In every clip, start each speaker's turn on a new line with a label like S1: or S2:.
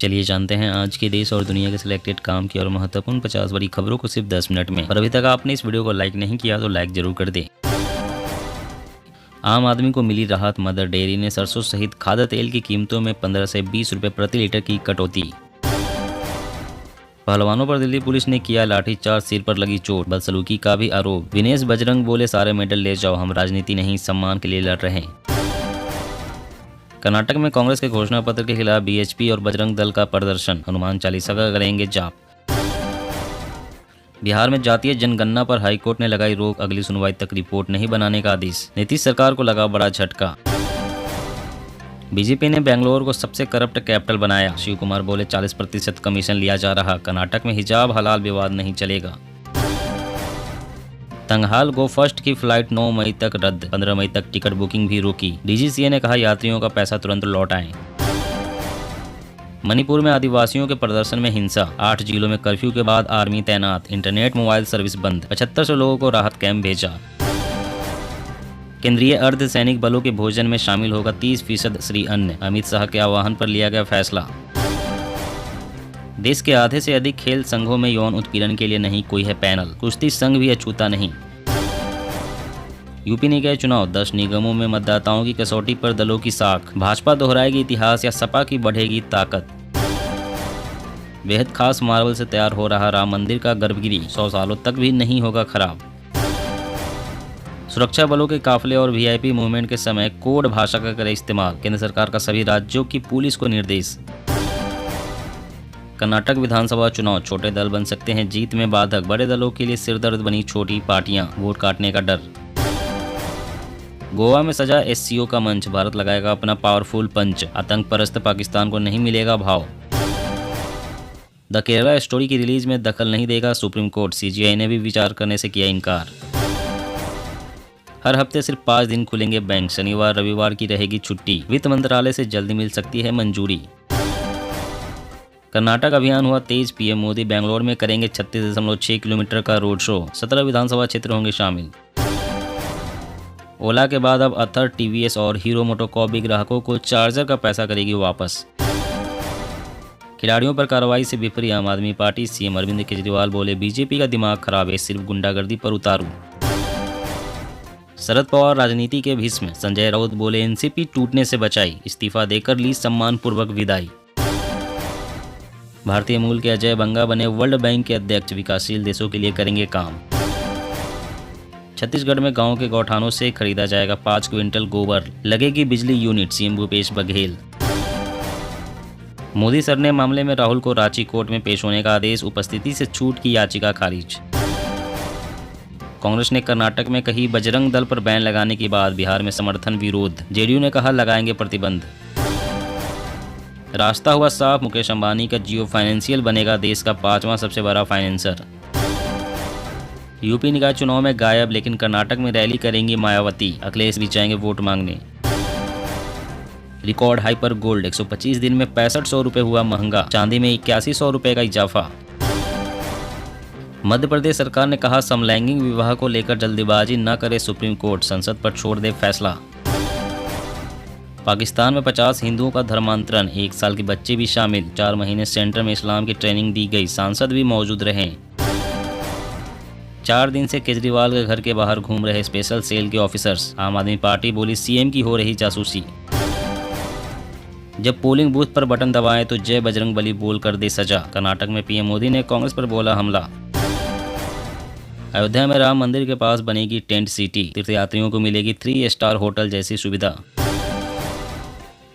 S1: चलिए जानते हैं आज के देश और दुनिया के सिलेक्टेड काम की और महत्वपूर्ण 50 बड़ी खबरों को सिर्फ 10 मिनट में। और अभी तक आपने इस वीडियो को लाइक नहीं किया तो लाइक जरूर कर दें। आम आदमी को मिली राहत, मदर डेयरी ने सरसों सहित खाद्य तेल की कीमतों में 15 से 20 रुपए प्रति लीटर की कटौती। पहलवानों पर दिल्ली पुलिस ने किया लाठीचार्ज, सिर पर लगी चोट, बदसलूकी का भी आरोप। विनेश बजरंग बोले सारे मेडल ले जाओ, हम राजनीति नहीं सम्मान के लिए लड़ रहे हैं। कर्नाटक में कांग्रेस के घोषणा पत्र के खिलाफ बीएचपी और बजरंग दल का प्रदर्शन, हनुमान चालीसा का करेंगे जाप। बिहार में जातीय जनगणना पर हाईकोर्ट ने लगाई रोक, अगली सुनवाई तक रिपोर्ट नहीं बनाने का आदेश। नीतीश सरकार को लगा बड़ा झटका। बीजेपी ने बेंगलोर को सबसे करप्ट कैपिटल बनाया, शिव कुमार बोले 40% कमीशन लिया जा रहा। कर्नाटक में हिजाब हलाल विवाद नहीं चलेगा। तंगहाल गो फर्स्ट की फ्लाइट 9 मई तक रद्द, 15 मई तक टिकट बुकिंग भी रोकी। डीजीसीए ने कहा यात्रियों का पैसा तुरंत लौटाएं। मणिपुर में आदिवासियों के प्रदर्शन में हिंसा, 8 जिलों में कर्फ्यू के बाद आर्मी तैनात, इंटरनेट मोबाइल सर्विस बंद, 7500 लोगों को राहत कैंप भेजा। केंद्रीय अर्धसैनिक बलों के भोजन में शामिल होगा 30% श्री अन्न, अमित शाह के आह्वान पर लिया गया फैसला। देश के आधे से अधिक खेल संघों में यौन उत्पीड़न के लिए नहीं कोई है पैनल, कुश्ती संघ भी अछूता नहीं। यूपी निकाय चुनाव, 10 निगमों में मतदाताओं की कसौटी पर दलों की साख, भाजपा दोहराएगी इतिहास या सपा की बढ़ेगी ताकत। बेहद खास मार्बल से तैयार हो रहा राम मंदिर का गर्भगृह 100 सालों तक भी नहीं होगा खराब। सुरक्षा बलों के काफिले और वीआईपी मूवमेंट के समय कोड भाषा का करे इस्तेमाल, केंद्र सरकार का सभी राज्यों की पुलिस को निर्देश। कर्नाटक विधानसभा चुनाव, छोटे दल बन सकते हैं जीत में बाधक, बड़े दलों के लिए सिरदर्द बनी छोटी पार्टियां, वोट काटने का डर। गोवा में सजा एससीओ का मंच, भारत लगाएगा अपना पावरफुल पंच, आतंक परस्त पाकिस्तान को नहीं मिलेगा भाव। द केरला स्टोरी की रिलीज में दखल नहीं देगा सुप्रीम कोर्ट, सीजीआई ने भी विचार करने से किया इनकार। हर हफ्ते सिर्फ 5 दिन खुलेंगे बैंक, शनिवार रविवार की रहेगी छुट्टी, वित्त मंत्रालय से जल्दी मिल सकती है मंजूरी। कर्नाटक अभियान हुआ तेज, पीएम मोदी बेंगलोर में करेंगे 36.6 किलोमीटर का रोड शो, 17 विधानसभा क्षेत्र होंगे शामिल। ओला के बाद अब अथर, टीवीएस और हीरो मोटोकॉर्प ग्राहकों को चार्जर का पैसा करेगी वापस। खिलाड़ियों पर कार्रवाई से विफरी आम आदमी पार्टी, सीएम अरविंद केजरीवाल बोले बीजेपी का दिमाग खराब है, सिर्फ गुंडागर्दी पर उतारू। शरद पवार राजनीति के भीष्म, संजय राउत बोले एनसीपी टूटने से बचाई, इस्तीफा देकर ली सम्मान पूर्वक विदाई। भारतीय मूल के अजय बंगा बने वर्ल्ड बैंक के अध्यक्ष, विकासशील देशों के लिए करेंगे काम। छत्तीसगढ़ में गांव के गौठानों से खरीदा जाएगा 5 क्विंटल गोबर, लगेगी बिजली unit, CM Bhupesh Baghel. Modi sir ने मामले में राहुल को रांची कोर्ट में पेश होने का आदेश, उपस्थिति से छूट की याचिका खारिज। कांग्रेस ने कर्नाटक में कही बजरंग दल पर बैन लगाने के बाद बिहार में समर्थन विरोध, जेडीयू ने कहा लगाएंगे प्रतिबंध। रास्ता हुआ साफ, मुकेश अंबानी का जियो फाइनेंशियल बनेगा देश का 5वां सबसे बड़ा फाइनेंसर। यूपी निकाय चुनाव में गायब, लेकिन कर्नाटक में रैली करेंगी मायावती, अखिलेश भी जाएंगे वोट मांगने। रिकॉर्ड हाई पर गोल्ड, 125 दिन में 6500 रुपये हुआ महंगा, चांदी में 8100 रुपये का इजाफा। मध्य प्रदेश सरकार ने कहा समलैंगिक विवाह को लेकर जल्दीबाजी न करे सुप्रीम कोर्ट, संसद पर छोड़ दे फैसला। पाकिस्तान में 50 हिंदुओं का धर्मांतरण, 1 साल के बच्चे भी शामिल, 4 महीने सेंटर में इस्लाम की ट्रेनिंग दी गई, सांसद भी मौजूद रहे। 4 दिन से केजरीवाल के घर के बाहर घूम रहे स्पेशल सेल के ऑफिसर्स, आम आदमी पार्टी बोली सीएम की हो रही जासूसी। जब पोलिंग बूथ पर बटन दबाएं तो जय बजरंगबली बोल कर दे सजा, कर्नाटक में पीएम मोदी ने कांग्रेस पर बोला हमला। अयोध्या में राम मंदिर के पास बनेगी टेंट सिटी, तीर्थयात्रियों को मिलेगी 3 स्टार होटल जैसी सुविधा।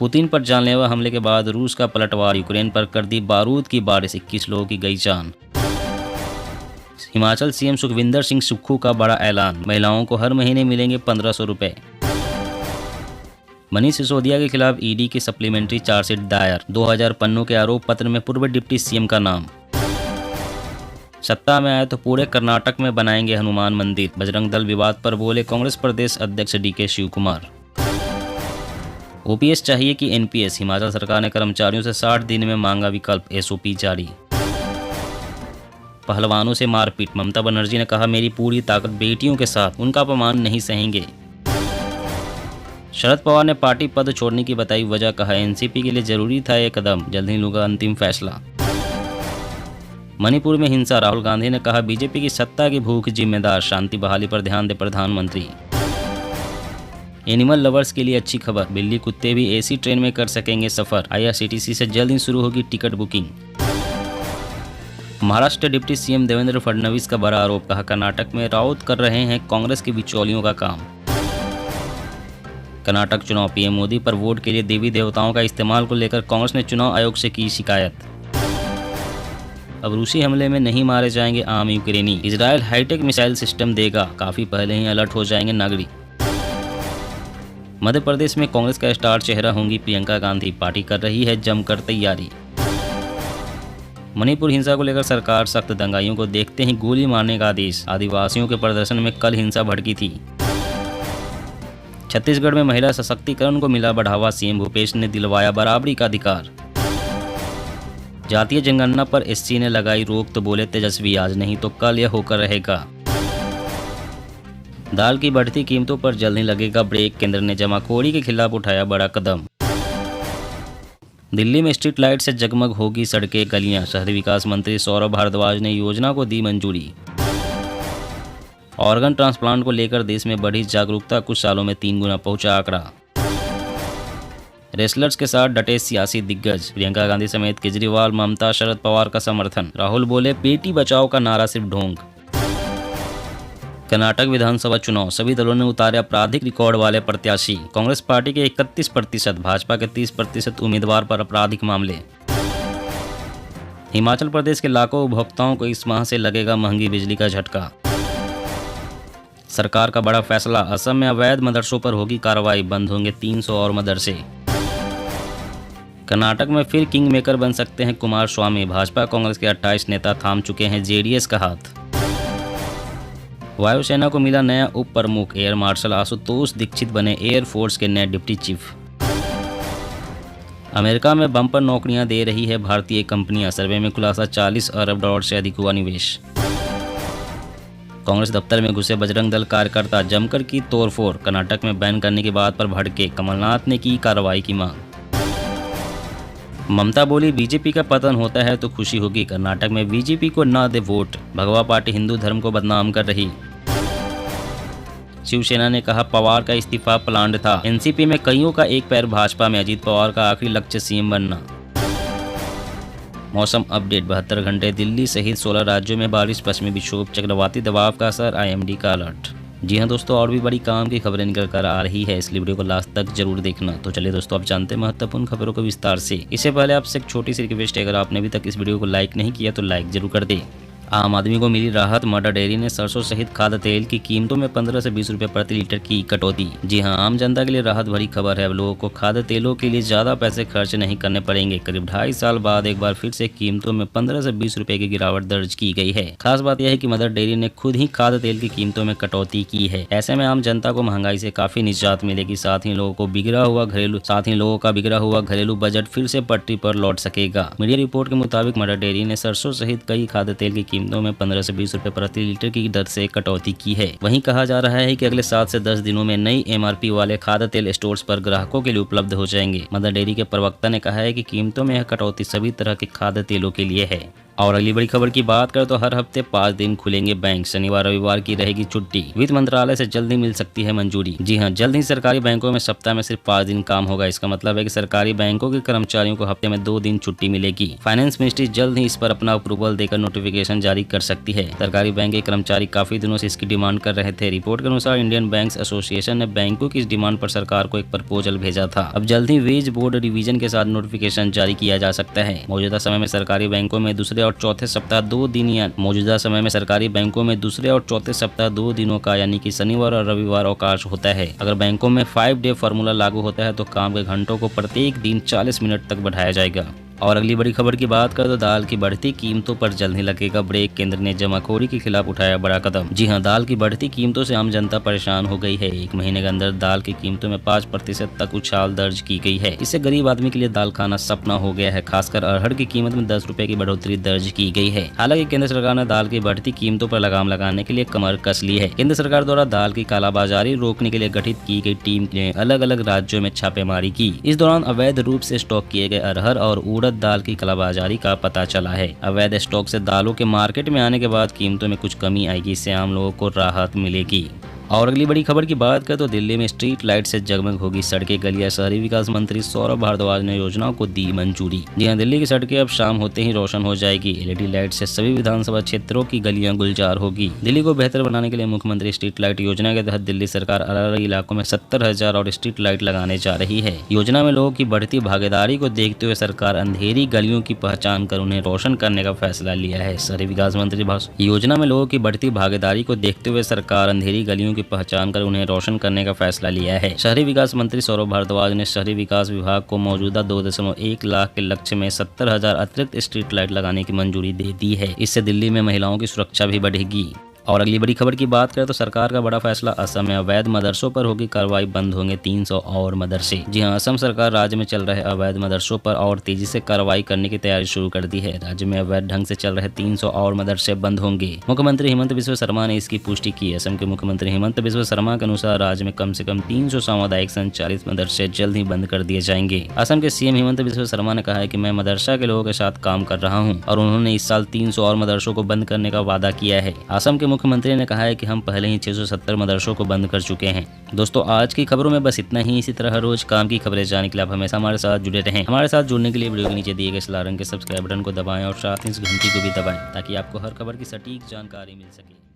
S1: पुतिन पर जानलेवा हमले के बाद रूस का पलटवार, यूक्रेन पर कर दी बारूद की बारिश, 21 लोगों की गई जान। हिमाचल सीएम सुखविंदर सिंह सुक्खू का बड़ा ऐलान, महिलाओं को हर महीने मिलेंगे 1500 रुपए। मनीष सिसोदिया के खिलाफ ईडी की सप्लीमेंट्री चार्जशीट दायर, 2000 पन्नों के आरोप पत्र में पूर्व डिप्टी सीएम का नाम। सत्ता में आए तो पूरे कर्नाटक में बनाएंगे हनुमान मंदिर, बजरंग दल विवाद पर बोले कांग्रेस प्रदेश अध्यक्ष डीके शिव कुमार। ओपीएस चाहिए कि एनपीएस, हिमाचल सरकार ने कर्मचारियों से 60 दिन में मांगा विकल्प, एसओपी जारी। पहलवानों से मारपीट, ममता बनर्जी ने कहा मेरी पूरी ताकत बेटियों के साथ, उनका अपमान नहीं सहेंगे। शरद पवार ने पार्टी पद छोड़ने की बताई वजह, कहा एनसीपी के लिए जरूरी था ये कदम, जल्द ही लूंगा अंतिम फैसला। मणिपुर में हिंसा, राहुल गांधी ने कहा बीजेपी की सत्ता की भूख जिम्मेदार, शांति बहाली पर ध्यान दे प्रधानमंत्री। एनिमल लवर्स के लिए अच्छी खबर, बिल्ली कुत्ते भी एसी ट्रेन में कर सकेंगे सफर, आईआरसीटीसी से जल्द ही शुरू होगी ticket booking. Maharashtra deputy CM Devendra Fadnavis का बड़ा आरोप, कहा कर्नाटक में राउत कर रहे हैं कांग्रेस के बिचौलियों का काम। कर्नाटक चुनाव, पीएम मोदी पर वोट के लिए देवी देवताओं का इस्तेमाल को लेकर कांग्रेस ने चुनाव आयोग से की शिकायत। अब रूसी हमले में नहीं मारे जाएंगे आम यूक्रेनी, इजराइल हाईटेक मिसाइल सिस्टम देगा, काफी पहले ही अलर्ट हो जाएंगे नागरिक। मध्य प्रदेश में कांग्रेस का स्टार चेहरा होंगी प्रियंका गांधी, पार्टी कर रही है जमकर तैयारी। मणिपुर हिंसा को लेकर सरकार सख्त, दंगाइयों को देखते ही गोली मारने का आदेश, आदिवासियों के प्रदर्शन में कल हिंसा भड़की थी। छत्तीसगढ़ में महिला सशक्तिकरण को मिला बढ़ावा, सीएम भूपेश ने दिलवाया बराबरी का अधिकार। जातीय जनगणना पर एससी ने लगाई रोक तो बोले तेजस्वी, आज नहीं तो कल यह होकर रहेगा। दाल की बढ़ती कीमतों पर जल्द ही लगेगा ब्रेक, केंद्र ने जमाखोरी के खिलाफ उठाया बड़ा कदम। दिल्ली में स्ट्रीट लाइट से जगमग होगी सड़कें गलियां, शहरी विकास मंत्री सौरभ भारद्वाज ने योजना को दी मंजूरी। ऑर्गन ट्रांसप्लांट को लेकर देश में बढ़ी जागरूकता, कुछ सालों में 3 गुना पहुंचा आंकड़ा। रेसलर्स के साथ डटे सियासी दिग्गज, प्रियंका गांधी समेत केजरीवाल, ममता, शरद पवार का समर्थन। राहुल बोले बेटी बचाओ का नारा सिर्फ ढोंग। कर्नाटक विधानसभा चुनाव, सभी दलों ने उतारे आपराधिक रिकॉर्ड वाले प्रत्याशी, कांग्रेस पार्टी के 31%, भाजपा के 30% उम्मीदवार पर आपराधिक मामले। हिमाचल प्रदेश के लाखों उपभोक्ताओं को इस माह से लगेगा महंगी बिजली का झटका। सरकार का बड़ा फैसला, असम में अवैध मदरसों पर होगी कार्रवाई, बंद होंगे 300 और मदरसे। कर्नाटक में फिर किंग मेकर बन सकते हैं कुमार स्वामी, भाजपा कांग्रेस के 28 नेता थाम चुके हैं जेडीएस का हाथ। वायुसेना को मिला नया उप प्रमुख, एयर मार्शल आशुतोष दीक्षित बने एयरफोर्स के नए डिप्टी चीफ। अमेरिका में बम्पर नौकरियां दे रही है भारतीय कंपनियां, सर्वे में खुलासा, $40 अरब से अधिक हुआ निवेश। कांग्रेस दफ्तर में घुसे बजरंग दल कार्यकर्ता, जमकर की तोड़फोड़, कर्नाटक में बैन करने की बात पर भड़के, कमलनाथ ने की कार्रवाई की मांग। ममता बोली बीजेपी का पतन होता है तो खुशी होगी, कर्नाटक में बीजेपी को ना दे वोट, भगवा पार्टी हिंदू धर्म को बदनाम कर रही। शिवसेना ने कहा पवार का इस्तीफा प्लान्ड था, एनसीपी में कईयों का एक पैर भाजपा में, अजीत पवार का आखिरी लक्ष्य सीएम बनना। मौसम अपडेट, 72 घंटे, दिल्ली सहित 16 राज्यों में बारिश, पश्चिमी विक्षोभ, चक्रवाती दबाव का असर, आईएमडी का अलर्ट। जी हाँ दोस्तों, और भी बड़ी काम की खबरें निकल कर आ रही है, इसलिए वीडियो को लास्ट तक जरूर देखना। तो चलिए दोस्तों, आप जानते हैं महत्वपूर्ण खबरों को विस्तार से। इससे पहले आपसे एक छोटी सी रिक्वेस्ट है, अगर आपने अभी तक इस वीडियो को लाइक नहीं किया तो लाइक जरूर कर दे। आम आदमी को मिली राहत, मदर डेयरी ने सरसों सहित खाद्य तेल की कीमतों में 15 से 20 रुपए प्रति लीटर की कटौती। जी हां, आम जनता के लिए राहत भरी खबर है, अब लोगों को खाद्य तेलों के लिए ज्यादा पैसे खर्च नहीं करने पड़ेंगे। करीब 2.5 साल बाद एक बार फिर से कीमतों में 15 से 20 रुपए की गिरावट दर्ज की गई है। खास बात यह है कि मदर डेयरी ने खुद ही खाद्य तेल की कीमतों में कटौती की है। ऐसे में आम जनता को महंगाई से काफी निजात मिलेगी, साथ ही लोगों का बिगड़ा हुआ घरेलू बजट फिर से पटरी पर लौट सकेगा। मीडिया रिपोर्ट के मुताबिक मदर डेयरी ने सरसों सहित कई खाद्य तेल की कीमतों में 15 से 20 रुपए प्रति लीटर की दर से कटौती की है। वहीं कहा जा रहा है कि अगले 7 से 10 दिनों में नई एमआरपी वाले खाद्य तेल स्टोर्स पर ग्राहकों के लिए उपलब्ध हो जाएंगे। मदर डेयरी के प्रवक्ता ने कहा है कि कीमतों में यह कटौती सभी तरह के खाद्य तेलों के लिए है। और अगली बड़ी खबर की बात करें तो हर हफ्ते 5 दिन खुलेंगे बैंक, शनिवार रविवार की रहेगी छुट्टी। वित्त मंत्रालय से जल्द ही मिल सकती है मंजूरी। जी हां, जल्द ही सरकारी बैंकों में सप्ताह में सिर्फ 5 दिन काम होगा। इसका मतलब है कि सरकारी बैंकों के कर्मचारियों को हफ्ते में 2 दिन छुट्टी मिलेगी। फाइनेंस मिनिस्ट्री जल्द ही इस पर अपना अप्रूवल देकर नोटिफिकेशन जारी कर सकती है। सरकारी बैंक के कर्मचारी काफी दिनों से इसकी डिमांड कर रहे थे। रिपोर्ट के अनुसार इंडियन बैंक्स एसोसिएशन ने बैंकों की इस डिमांड पर सरकार को एक प्रपोजल भेजा था। अब जल्द ही वेज बोर्ड रिवीजन के साथ नोटिफिकेशन जारी किया जा सकता है। मौजूदा समय में सरकारी बैंकों में दूसरे और चौथे सप्ताह 2 दिन का यानी कि शनिवार और रविवार अवकाश होता है। अगर बैंकों में 5 डे फॉर्मूला लागू होता है तो काम के घंटों को प्रत्येक दिन 40 मिनट तक बढ़ाया जाएगा। और अगली बड़ी खबर की बात करें तो दाल की बढ़ती कीमतों पर जल्द ही लगेगा ब्रेक। केंद्र ने जमाखोरी के खिलाफ उठाया बड़ा कदम। जी हां, दाल की बढ़ती कीमतों से आम जनता परेशान हो गई है। एक महीने के अंदर दाल की कीमतों में 5% तक उछाल दर्ज की गई है। इससे गरीब आदमी के लिए दाल खाना सपना हो गया है। खासकर अरहर की कीमत में 10 रुपए की बढ़ोतरी दर्ज की गई है। हालांकि केंद्र सरकार ने दाल की बढ़ती कीमतों पर लगाम लगाने के लिए कमर कस ली है। केंद्र सरकार द्वारा दाल की कालाबाजारी रोकने के लिए गठित की गई टीम ने अलग अलग राज्यों में छापेमारी की। इस दौरान अवैध रूप से स्टॉक किए गए अरहर और उड़द दाल की कालाबाजारी का पता चला है। अवैध स्टॉक से दालों के मार्केट में आने के बाद कीमतों में कुछ कमी आएगी। इससे आम लोगों को राहत मिलेगी। और अगली बड़ी खबर की बात करें तो दिल्ली में स्ट्रीट लाइट से जगमग होगी सड़कें गलियां। शहरी विकास मंत्री सौरभ भारद्वाज ने योजनाओं को दी मंजूरी। जी हां, दिल्ली की सड़कें अब शाम होते ही रोशन हो जाएगी। एलईडी लाइट से सभी विधानसभा क्षेत्रों की गलियां गुलजार होगी। दिल्ली को बेहतर बनाने के लिए मुख्यमंत्री स्ट्रीट लाइट योजना के तहत दिल्ली सरकार अलग अलग इलाकों में 70,000 और स्ट्रीट लाइट लगाने जा रही है। योजना में लोगों की बढ़ती भागीदारी को देखते हुए सरकार अंधेरी गलियों की पहचान कर उन्हें रोशन करने का फैसला लिया है। शहरी विकास मंत्री योजना में लोगों की बढ़ती भागीदारी को देखते हुए सरकार अंधेरी गलियों की पहचान कर उन्हें रोशन करने का फैसला लिया है। शहरी विकास मंत्री सौरभ भारद्वाज ने शहरी विकास विभाग को मौजूदा 2.1 लाख के लक्ष्य में 70,000 अतिरिक्त स्ट्रीट लाइट लगाने की मंजूरी दे दी है। इससे दिल्ली में महिलाओं की सुरक्षा भी बढ़ेगी। और अगली बड़ी खबर की बात करें तो सरकार का बड़ा फैसला। असम में अवैध मदरसों पर होगी कार्रवाई, बंद होंगे 300 और मदरसे। जी हां, असम सरकार राज्य में चल रहे अवैध मदरसों पर और तेजी से कार्रवाई करने की तैयारी शुरू कर दी है। राज्य में अवैध ढंग से चल रहे 300 और मदरसे बंद होंगे। मुख्यमंत्री हेमंत बिस्वा शर्मा ने इसकी पुष्टि की। असम के मुख्यमंत्री हेमंत बिस्वा शर्मा के अनुसार राज्य में कम से कम 300 सामुदायिक संचालित मदरसे जल्द ही बंद कर दिए जाएंगे। असम के सीएम हेमंत बिस्वा शर्मा ने कहा है कि मैं मदरसा के लोगों के साथ काम कर रहा हूँ और उन्होंने इस साल 300 और मदरसों को बंद करने का वादा किया है। असम के मुख्यमंत्री ने कहा है कि हम पहले ही 670 मदरसों को बंद कर चुके हैं। दोस्तों, आज की खबरों में बस इतना ही। इसी तरह हर रोज काम की खबरें जानने के लिए आप हमेशा हमारे साथ जुड़े रहें। हमारे साथ जुड़ने के लिए वीडियो के नीचे दिए गए लाल रंग के सब्सक्राइब बटन को दबाएं और साथ ही इस घंटी को भी दबाएं ताकि आपको हर खबर की सटीक जानकारी मिल सके।